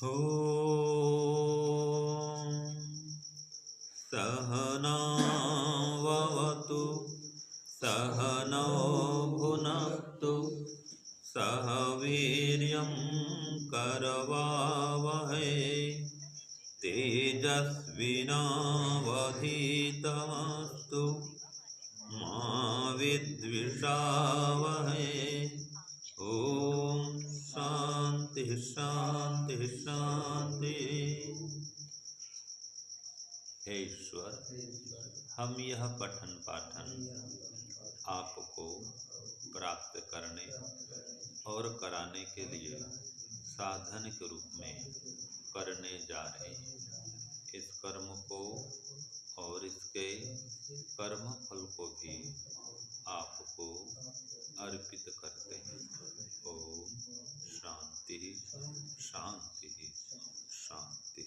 ॐ सहनावतु सहनौ भुनक्तु सह वीर्यं करवावहै तेजस्विनावधीतमस्तु मा विद्विषावहै। ओम शांति शांति शांति। हे ईश्वर, हम यह पठन पाठन आपको प्राप्त करने और कराने के लिए साधन के रूप में करने जा रहे हैं। इस कर्म को और इसके कर्म फल को भी आपको अर्पित करते हैं। ओम शांति शांति शांति।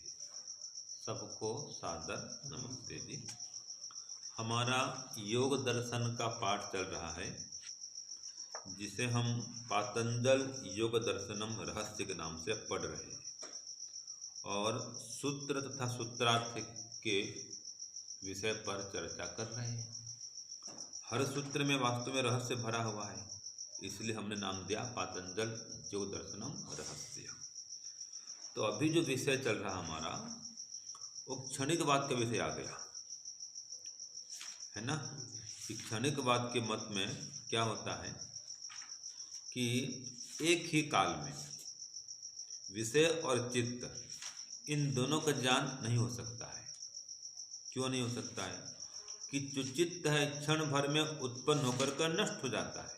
सबको सादर नमस्ते जी। हमारा योग दर्शन का पाठ चल रहा है, जिसे हम पातंजल योग दर्शनम रहस्य के नाम से पढ़ रहे हैं और सूत्र तथा सूत्रार्थ के विषय पर चर्चा कर रहे हैं। हर सूत्र में वास्तव में रहस्य भरा हुआ है, इसलिए हमने नाम दिया पातंजल योग दर्शनम रहस्य। तो अभी जो विषय चल रहा हमारा वो क्षणिकवाद का विषय आ गया है ना। कि क्षणिकवाद के मत में क्या होता है कि एक ही काल में विषय और चित्त इन दोनों का ज्ञान नहीं हो सकता है। क्यों नहीं हो सकता है? कि जो चित्त है क्षण भर में उत्पन्न होकर कर नष्ट हो जाता है।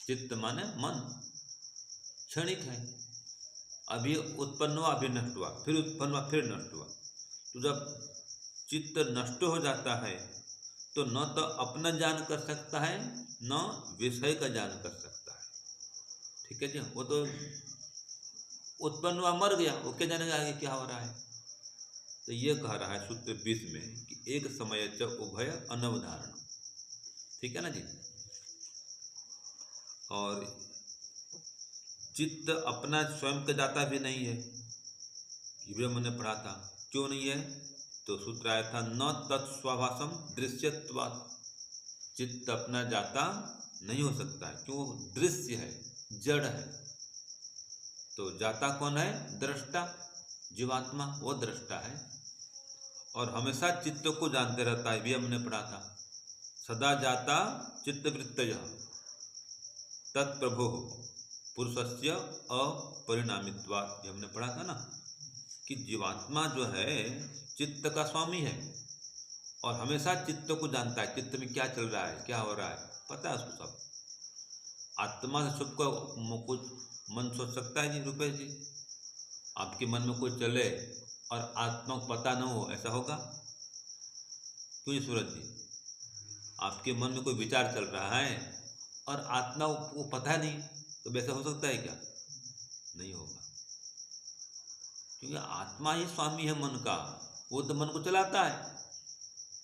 चित्त माने मन, क्षणिक है। अभी उत्पन्न हुआ, अभी नष्ट हुआ, फिर उत्पन्न हुआ, फिर नष्ट हुआ। तो जब चित्त नष्ट हो जाता है तो न तो अपना ज्ञान कर सकता है, न विषय का ज्ञान कर सकता है। ठीक है जी। वो तो उत्पन्न हुआ, मर गया, वो क्या जानेगा आगे क्या हो रहा है। तो ये कह रहा है सूत्र 20 में कि एक समय च उभय अनवधारण। ठीक है ना जी। और चित्त अपना स्वयं का जाता भी नहीं है, ये हमने पढ़ा था। क्यों नहीं है? तो सूत्र आया था न तत्स्वाभासम दृश्यत्वात्। चित्त अपना जाता नहीं हो सकता है, क्यों? दृश्य है, जड़ है। तो जाता कौन है? दृष्टा, जीवात्मा, वो दृष्टा है और हमेशा चित्त को जानते रहता है, भी हमने पढ़ा था। सदा जाता चित्तवृत्तयः तत्प्रभो पुरुषस्य अपरिणामित्वात्। ये हमने पढ़ा था ना कि जीवात्मा जो है चित्त का स्वामी है और हमेशा चित्त को जानता है। चित्त में क्या चल रहा है, क्या हो रहा है, पता है उसको सब। आत्मा से सबको कुछ मन सोच सकता है जी रुपेश जी? आपके मन में कोई चले और आत्मा को पता न हो, ऐसा होगा? क्यों जी सूरज जी? आपके मन में कोई विचार चल रहा है और आत्मा को पता नहीं, तो वैसा हो सकता है क्या? नहीं होगा, क्योंकि आत्मा ही स्वामी है मन का। वो तो मन को चलाता है,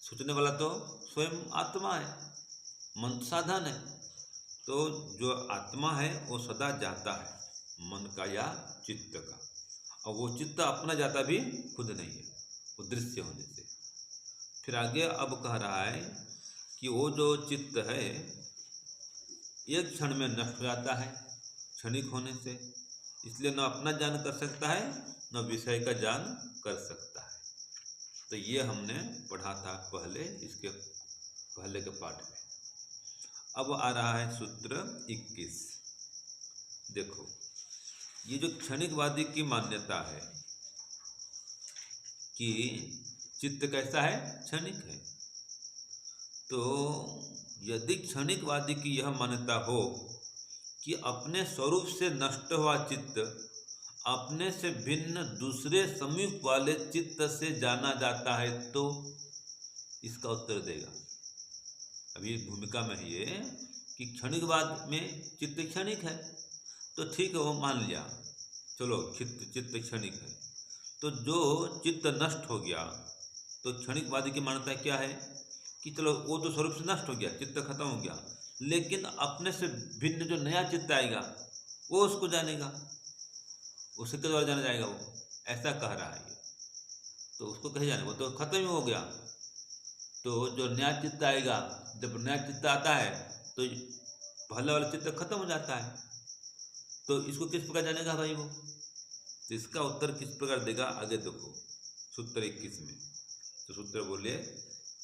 सोचने वाला तो स्वयं आत्मा है, मन साधन है। तो जो आत्मा है वो सदा जाता है मन का या चित्त का, और वो चित्त अपना जाता भी खुद नहीं है, वो दृश्य होने से। फिर आगे अब कह रहा है कि वो जो चित्त है एक क्षण में नष्ट हो जाता है क्षणिक होने से, इसलिए न अपना ज्ञान कर सकता है न विषय का ज्ञान कर सकता है। तो ये हमने पढ़ा था पहले, इसके पहले के पाठ में। अब आ रहा है सूत्र 21। देखो, ये जो क्षणिकवादी की मान्यता है कि चित्त कैसा है? क्षणिक है। तो यदि क्षणिकवादी की यह मान्यता हो कि अपने स्वरूप से नष्ट हुआ चित्त अपने से भिन्न दूसरे समीप वाले चित्त से जाना जाता है, तो इसका उत्तर देगा। अभी भूमिका में ये कि क्षणिकवाद में चित्त क्षणिक है, तो ठीक है, वो मान लिया, चलो चित्त क्षणिक है। तो जो चित्त नष्ट हो गया, तो क्षणिकवादी की मान्यता क्या है कि चलो वो तो स्वरूप से नष्ट हो गया, चित्त खत्म हो गया, लेकिन अपने से भिन्न जो नया चित्त आएगा वो उसको जानेगा। उसके द्वारा जाना जाएगा वो, ऐसा कह रहा है ये। तो उसको कहे जाने, वो तो खत्म ही हो गया। तो जो नया चित्त आएगा, जब नया चित्त आता है तो पहला वाला चित्त खत्म हो जाता है। तो इसको किस प्रकार जानेगा भाई वो? तो इसका उत्तर किस प्रकार देगा आगे देखो, सूत्र 21 में। तो सूत्र बोले,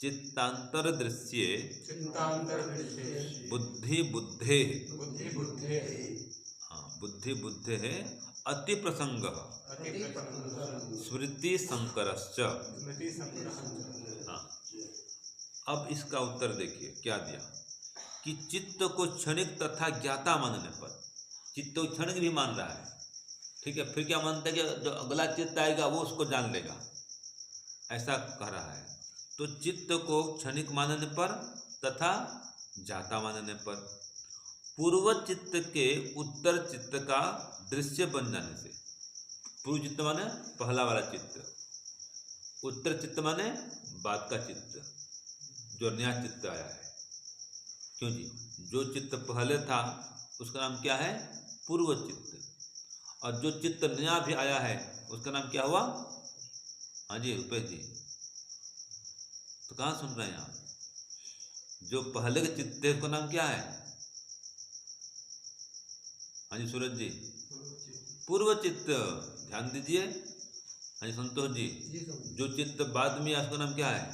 चित्तांतर दृश्ये बुद्धि बुद्धे, हाँ बुद्धि बुद्धे है अति प्रसंग स्मृति संकरश्च। हाँ, अब इसका उत्तर देखिए क्या दिया कि चित्त को क्षणिक तथा ज्ञाता मानने पर, चित्त को क्षणिक भी मान रहा है, ठीक है, फिर क्या मानता है कि जो अगला चित्त आएगा वो उसको जान लेगा, ऐसा कह रहा है। तो चित्त को क्षणिक मानने पर तथा जाता मानने पर, पूर्व चित्त के उत्तर चित्त का दृश्य बन जाने से, पूर्व चित्त माने पहला वाला चित्त, उत्तर चित्त माने बाद का चित्त, जो नया चित्त आया है। क्यों जी? जो चित्त पहले था उसका नाम क्या है? पूर्व चित्त। और जो चित्त नया भी आया है उसका नाम क्या हुआ? हाँ जी रुपेश जी, तो कहाँ सुन रहे हैं आप? जो पहले के चित्त है उसका नाम क्या है? हाँ जी सूरज जी, पूर्व चित्त, ध्यान दीजिए। हाँ जी संतोष जी, जो चित्त बाद में उसका नाम क्या है?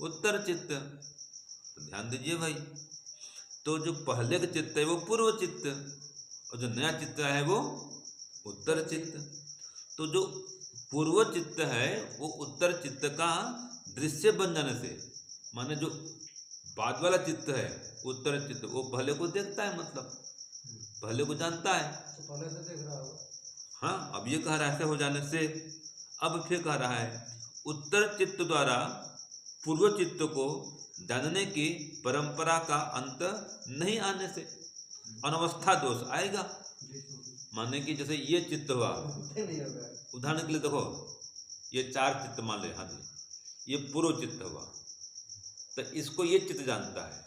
उत्तर चित्त। तो ध्यान दीजिए भाई, तो जो पहले का चित्त है वो पूर्व चित्त, और जो नया चित्त है वो उत्तर चित्त। तो जो पूर्व चित्त है वो उत्तर चित्त का दृश्य बन जाने से, माने जो बाद वाला चित्त है उत्तर चित्त, वो पहले को देखता है, मतलब पहले को जानता है। तो पहले से देख रहा होगा। हाँ, अब ये कह रहा है ऐसे हो जाने से। अब फिर कह रहा है उत्तर चित्त द्वारा पूर्व चित्त को जानने की परंपरा का अंत नहीं आने से अनवस्था दोष आएगा। माने कि जैसे ये चित्त हुआ, उदाहरण के लिए देखो, ये चार चित्त मान ले, हाँ जी, ये पूर्व चित्त हुआ, तो इसको ये चित्त जानता है,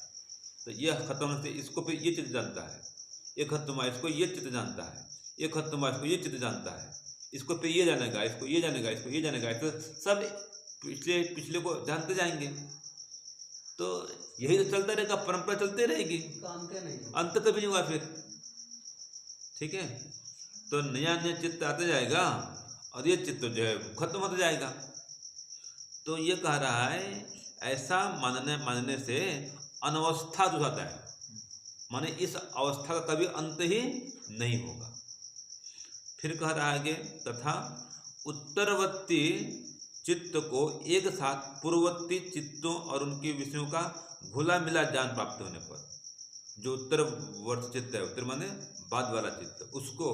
तो ये खत्म होने से इसको फिर ये चित्त जानता है, ये खत्म हुआ इसको ये चित्त जानता है, ये खत्म हुआ इसको ये चित्त जानता है, इसको फिर ये जानेगा, इसको ये जानेगा, इसको ये जानेगा, तो सब पिछले को जानते जाएंगे। तो यही तो चलता रहेगा, परंपरा चलती रहेगी, अंत कभी नहीं हुआ फिर। ठीक है, तो नया नया चित्त आते जाएगा और ये चित्त जो है खत्म होता जाएगा। तो ये कह रहा है ऐसा मानने से अनवस्था जो होता है, माने इस अवस्था का कभी अंत ही नहीं होगा। फिर कह रहा है आगे, तथा उत्तरवर्ती चित्त को एक साथ पूर्ववर्ती चित्तों और उनके विषयों का घुला मिला ज्ञान प्राप्त होने पर, जो उत्तरवर्ती चित्त है, उत्तर माने बाद वाला चित्त, उसको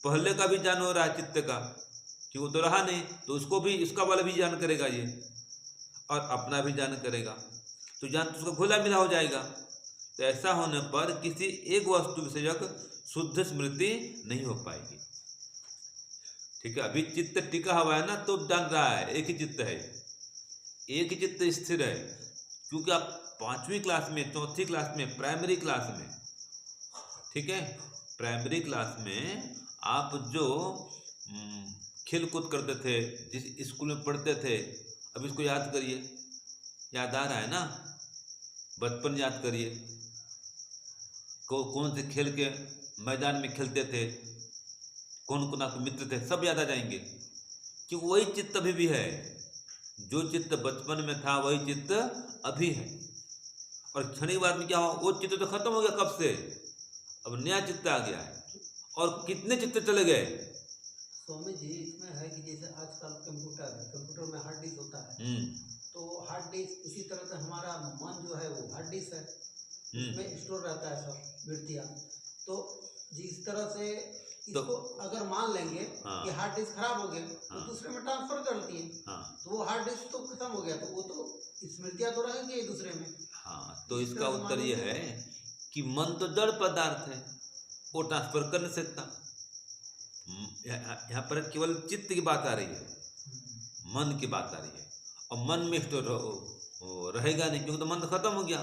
पहले का भी ज्ञान हो रहा है चित्त का, कि वो तो रहा नहीं, तो उसको भी इसका वाला भी ज्ञान करेगा ये, और अपना भी ज्ञान करेगा, तो ज्ञान तो उसका घुला मिला हो जाएगा। तो ऐसा होने पर किसी एक वस्तु विषयक शुद्ध स्मृति नहीं हो पाएगी। ठीक है, अभी चित्त टिका हुआ है ना, तो जान रहा है एक ही चित्त है, एक ही चित्त स्थिर है, क्योंकि आप 5वीं क्लास में, 4थी क्लास में, प्राइमरी क्लास में, ठीक है, प्राइमरी क्लास में आप जो खेल कूद करते थे, जिस स्कूल में पढ़ते थे, अब इसको याद करिए, याद आ रहा है ना? बचपन याद करिए, कौन से खेल के मैदान में खेलते थे, कौन कौन आपके मित्र थे, सब याद आ जाएंगे। कि वही चित्त अभी भी है, जो चित्त बचपन में था वही चित्त अभी है। और क्षणिक बाद में क्या हुआ, वो चित्त तो खत्म हो गया कब से, अब नया चित्त आ गया है। और कितने चित्त चले गए स्वामी जी? इसमें है कि जैसे आजकल कंप्यूटर है, कंप्यूटर में हार्ड डिस्क होता है, तो हार्ड डिस्क उसी तरह से हमारा मन जो है वो हार्ड डिस्क है, उसमें स्टोर रहता है सब वृत्तियाँ। तो जिस तरह से इसको अगर मान लेंगे कि हार्ड डिस्क खराब हो गया, तो दूसरे में ट्रांसफर कर दिए, तो वो हार्ड डिस्क तो खत्म हो गया, तो वो तो स्मृतियाँ तो रहेंगी एक दूसरे में। हाँ, तो इसका उत्तर ये है कि मन तो जड़ पदार्थ है, वो ट्रांसफर कर नहीं सकता। यहाँ पर केवल चित्त की बात आ रही है, मन की बात आ रही है, और मन में स्टोर रहेगा नहीं, क्योंकि तो मन तो खत्म हो गया,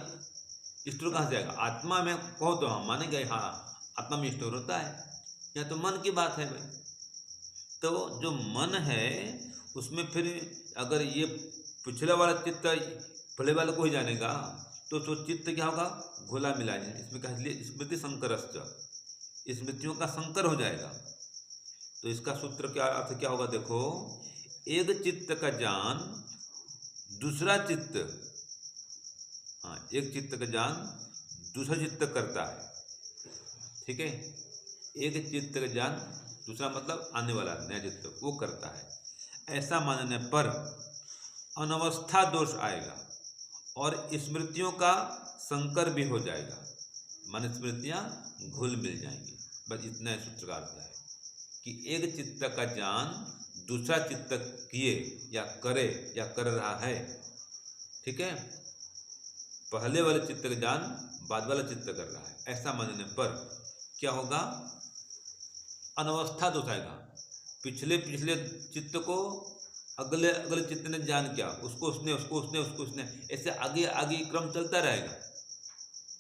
स्टोर कहाँ से आएगा? आत्मा में कहो तो हम मानेंगे, हाँ आत्मा में स्टोर होता है, यहाँ तो मन की बात है भाई। तो जो मन है उसमें फिर अगर ये पिछले वाला चित्त पहले वाले को ही जानेगा तो चित्त क्या होगा, घोला मिला जाए। इसमें कह लिए स्मृति संकरश्च, स्मृतियों का संकर हो जाएगा। तो इसका सूत्र क्या अर्थ क्या होगा, देखो, एक चित्त का ज्ञान दूसरा चित्त, हाँ, एक चित्त का ज्ञान दूसरा चित्त करता है, ठीक है। एक चित्त का ज्ञान दूसरा मतलब आने वाला नया चित्त वो करता है। ऐसा मानने पर अनवस्था दोष आएगा और स्मृतियों का संकर भी हो जाएगा, मन स्मृतियां घुल मिल जाएंगी। बस इतना सूत्र का अर्थ है कि एक चित्त का ज्ञान दूसरा चित्त किए या करे या कर रहा है, ठीक है। पहले वाले चित्त का ज्ञान बाद वाला चित्त कर रहा है। ऐसा मानने पर क्या होगा, अनवस्था दोष आएगा। पिछले चित्त को अगले चित्त ने जान किया, उसको उसने, ऐसे आगे आगे क्रम चलता रहेगा।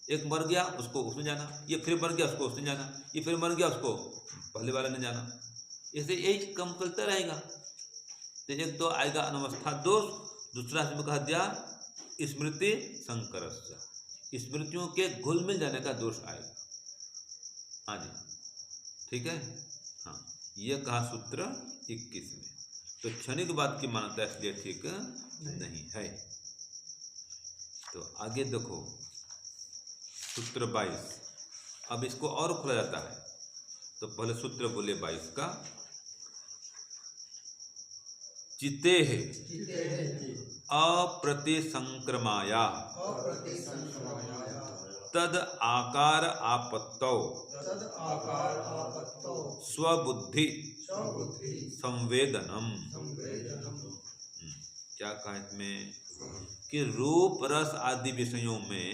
एक मर गया उसको उसने जाना, ये फिर मर गया उसको उसने जाना, ये फिर मर गया उसको पहले वाले ने जाना, ऐसे एक क्रम चलता रहेगा। तो एक तो आएगा अनवस्था दोष, दूसरा इसमें कहा दिया स्मृति संकरश्च, स्मृतियों के घुल मिल जाने का दोष आएगा। हाँ जी, ठीक है। हाँ, यह कहा सूत्र 21 में। तो क्षणिक बात की मान्यता इसलिए ठीक नहीं है। तो आगे देखो सूत्र 22। अब इसको और खोला जाता है। तो पहले सूत्र बोले 22 का, चिते है अप्रतिसंक्रमाया तद आकार आपत्तौ स्वबुद्धि संवेदनम। क्या कहा इसमें कि रूप रस आदि विषयों में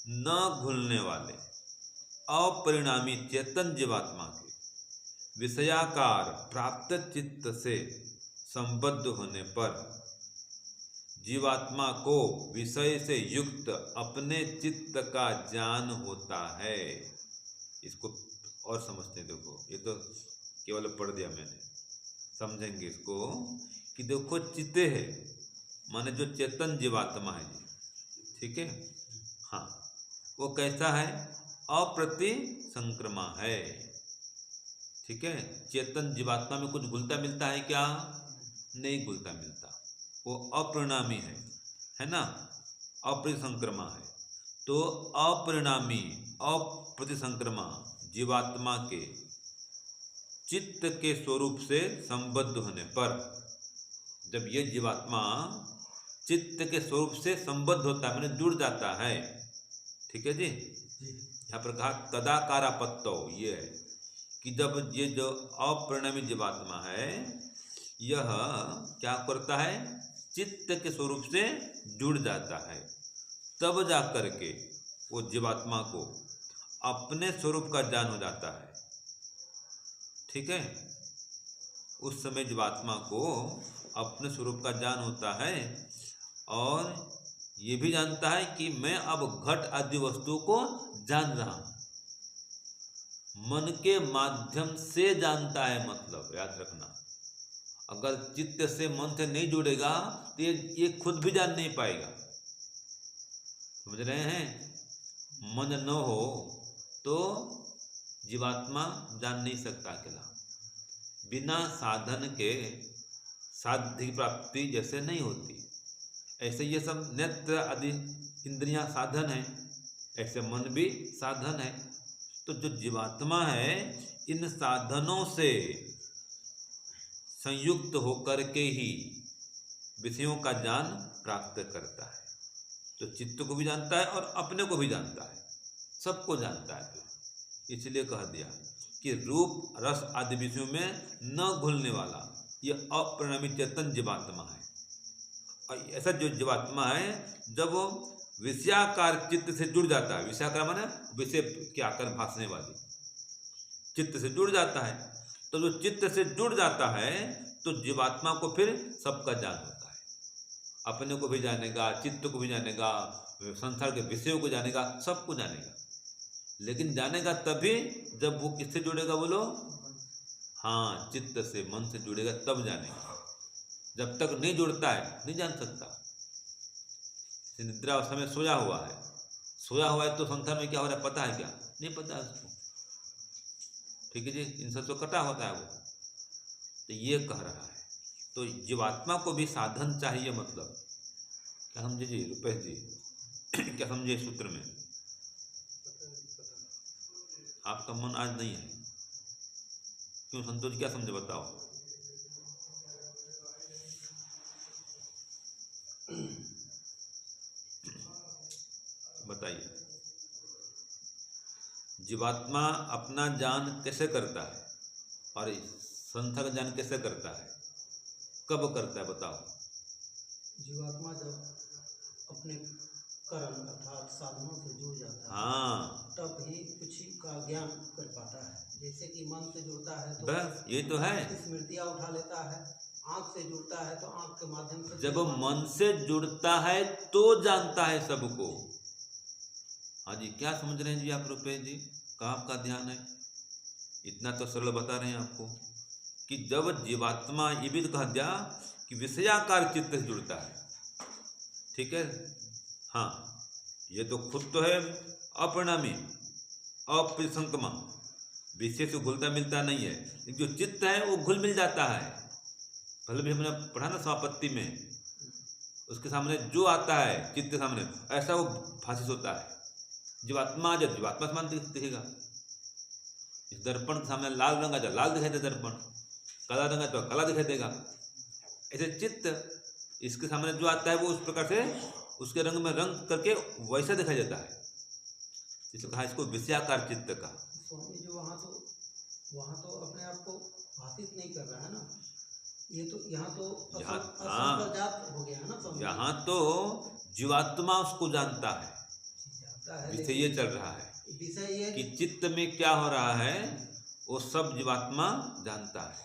न घुलने वाले अपरिणामी चेतन जीवात्मा के विषयाकार प्राप्त चित्त से संबद्ध होने पर जीवात्मा को विषय से युक्त अपने चित्त का ज्ञान होता है। इसको और समझते हैं। देखो, ये तो केवल पढ़ दिया मैंने, समझेंगे इसको कि देखो चित्ते है माने जो चेतन जीवात्मा है, ठीक है। हाँ, वो कैसा है, अप्रतिसंक्रमा है, ठीक है। चेतन जीवात्मा में कुछ घुलता मिलता है क्या, नहीं घुलता मिलता, वो अपरिणामी है ना, अप्रतिसंक्रमा है। तो अपरिणामी अप्रतिसंक्रमा जीवात्मा के चित्त के स्वरूप से संबद्ध होने पर, जब ये जीवात्मा चित्त के स्वरूप से संबद्ध होता है, मैंने जुड़ जाता है, ठीक है जी। यहाँ पर कहा तदाकारापत्तो, ये है कि जब ये जो अपरिणामी जीवात्मा है यह क्या करता है, चित्त के स्वरूप से जुड़ जाता है, तब जा करके वो जीवात्मा को अपने स्वरूप का ज्ञान हो जाता है, ठीक है। उस समय जीवात्मा को अपने स्वरूप का ज्ञान होता है और ये भी जानता है कि मैं अब घट आदि वस्तुओं को जान रहा हूं। मन के माध्यम से जानता है, मतलब याद रखना, अगर चित्त से मन से नहीं जुड़ेगा तो ये खुद भी जान नहीं पाएगा, समझ रहे हैं। मन न हो तो जीवात्मा जान नहीं सकता अकेला, बिना साधन के साध्य प्राप्ति जैसे नहीं होती। ऐसे ये सब नेत्र आदि इंद्रियां साधन है, ऐसे मन भी साधन है। तो जो जीवात्मा है इन साधनों से संयुक्त होकर के ही विषयों का ज्ञान प्राप्त करता है। तो चित्त को भी जानता है और अपने को भी जानता है, सबको जानता है। इसलिए कह दिया कि रूप रस आदि विषयों में न घुलने वाला यह अपरिणामी चेतन जीवात्मा है। और ऐसा जो जीवात्मा है जब वो विषयाकार चित्त से जुड़ जाता है, विषयाकार माने विषय के आकार भासने वाली, चित्त से जुड़ जाता है, तो जो चित्त से जुड़ जाता है तो जीवात्मा को फिर सबका ज्ञान होता है, अपने को भी जानेगा, चित्त को भी जानेगा, संसार के विषयों को जानेगा, सबको जानेगा। लेकिन जानेगा तभी जब वो किससे जुड़ेगा, बोलो, हाँ, चित्त से मन से जुड़ेगा तब जानेगा, जब तक नहीं जुड़ता है नहीं जान सकता। निद्रा अवस्था में सोया हुआ है तो संसार में क्या हो रहा है पता है क्या? नहीं पता है उसको। ठीक है जी, इनसे तो कटा होता है वो। तो ये कह रहा है, तो जीवात्मा को भी साधन चाहिए। मतलब क्या समझे जी रुपेश जी? क्या समझे सूत्र में? आपका मन आज नहीं है, क्यों संतोष जी क्या समझे बताओ? बताइए। जीवात्मा अपना ज्ञान कैसे करता है और संसार का ज्ञान कैसे करता है, कब करता है बताओ? जीवात्मा जब अपने कर्म अर्थात साधनों से जुड़ जाता है, हाँ, तब ही कुछ का ज्ञान कर पाता है। जैसे कि मन से जुड़ता है तो बस ये तो है, स्मृतियाँ उठा लेता है। आँख से जुड़ता है तो आँख के माध्यम से, जब मन से जुड़ता है तो जानता है सबको। हाँ जी, क्या समझ रहे हैं जी आप रुपेश जी? कहाँ आपका ध्यान है? इतना तो सरल बता रहे हैं आपको कि जब जीवात्मा, ये भी तो कहा दिया कि विषयाकार चित्त से जुड़ता है। ठीक है, हाँ, ये तो खुद तो है अपरिणामी, अप्रिसंकमा, विषय से घुलता मिलता नहीं है। जो चित्त है वो घुल मिल जाता है। पहले भी हमने पढ़ा ना समापत्ति में, उसके सामने जो आता है चित्त के सामने, ऐसा वो भाषित होता है। जीवात्मा जब जीवात्मा समान दिखेगा। इस दर्पण के सामने लाल रंग आ लाल दिखाई देगा, दर्पण काला रंग तो काला दिखाई देगा। ऐसे चित्त इसके सामने जो आता है वो उस प्रकार से उसके रंग में रंग करके वैसा दिखाई देता है। इसलिए कहा इसको विषयाकार चित्त का। स्वामी जी वहाँ तो अपने आप को भाषित नहीं कर रहा है ना, ये तो यहाँ तो असंप्रजात हो गया है ना स्वामी। यहाँ तो जीवात्मा उसको जानता है, विषय ये चल रहा है, विषय ये कि चित्त में क्या हो रहा है वो सब जीवात्मा जानता है।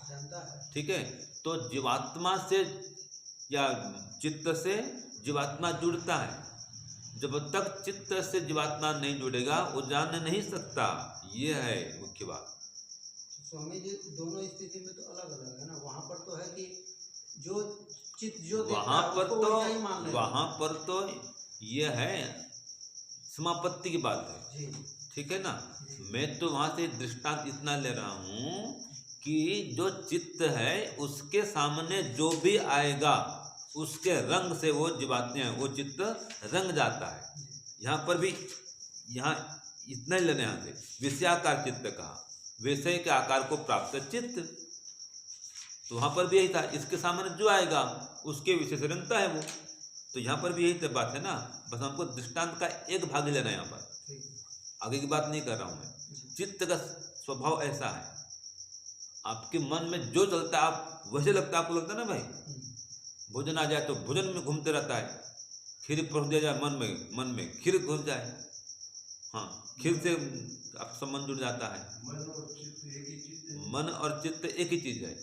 ठीक है, तो जीवात्मा से या चित्त से जीवात्मा जुड़ता है। जब तक चित्त से जीवात्मा नहीं जुड़ेगा वो जान नहीं सकता। ये है मुख्य बात। स्वामी जी दोनों स्थिति में तो अलग अलग है ना। वहाँ पर तो है कि जो चित्त जो वहाँ पर तो ये है समापत्ति की बात है। ठीक है ना, मैं तो वहाँ से दृष्टांत इतना ले रहा हूँ कि जो चित्त है उसके सामने जो भी आएगा उसके रंग से वो जीवात्मा वो चित्त रंग जाता है। यहाँ पर भी यहाँ इतना ही लेने यहाँ से विषयाकार चित्त कहा, विषय के आकार को प्राप्त चित्त। तो वहाँ पर भी यही था, इसके सामने जो आएगा उसके विषय से रंगता है वो। तो यहाँ पर भी यही तो बात है ना, बस हमको दृष्टांत का एक भाग ही लेना है। यहाँ पर आगे की बात नहीं कर रहा हूँ मैं। चित्त का स्वभाव ऐसा है, आपके मन में जो चलता है आप वैसे लगता है। आपको लगता है ना भाई, भोजन आ जाए तो भोजन में घूमते रहता है, खीर परोस दिया जाए मन में खीर घुस जाए। हाँ, खीर से आप संबंध जुड़ जाता है। मन और चित्त एक ही चीज है।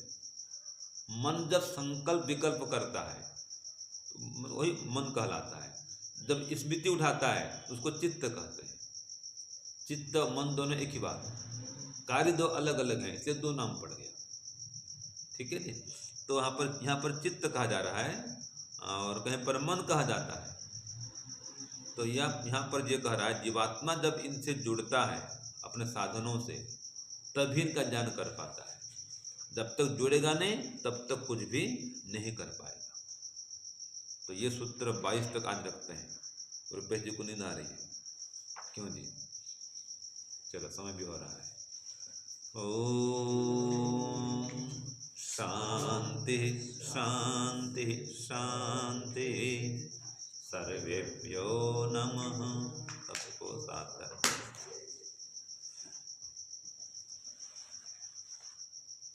मन जब संकल्प विकल्प करता है तो वही मन कहलाता है। जब स्मृति उठाता है उसको चित्त कहते हैं। चित्त मन दोनों एक ही बात है, कार्य दो अलग अलग हैं, इसलिए दो नाम पड़ गया। ठीक है जी। तो यहाँ पर चित्त कहा जा रहा है और कहीं पर मन कहा जाता है। तो यहाँ पर ये कह रहा है जीवात्मा जब इनसे जुड़ता है अपने साधनों से तभी इनका ज्ञान कर पाता है। जब तक जुड़ेगा नहीं तब तक कुछ भी नहीं कर पाएगा। तो ये सूत्र 22 तक आज रखते हैं। रुपेश जी को नींद आ रही है क्यों जी? चलो समय भी हो रहा है। ओम शांति शांति शांति। सर्वेभ्यो नमः।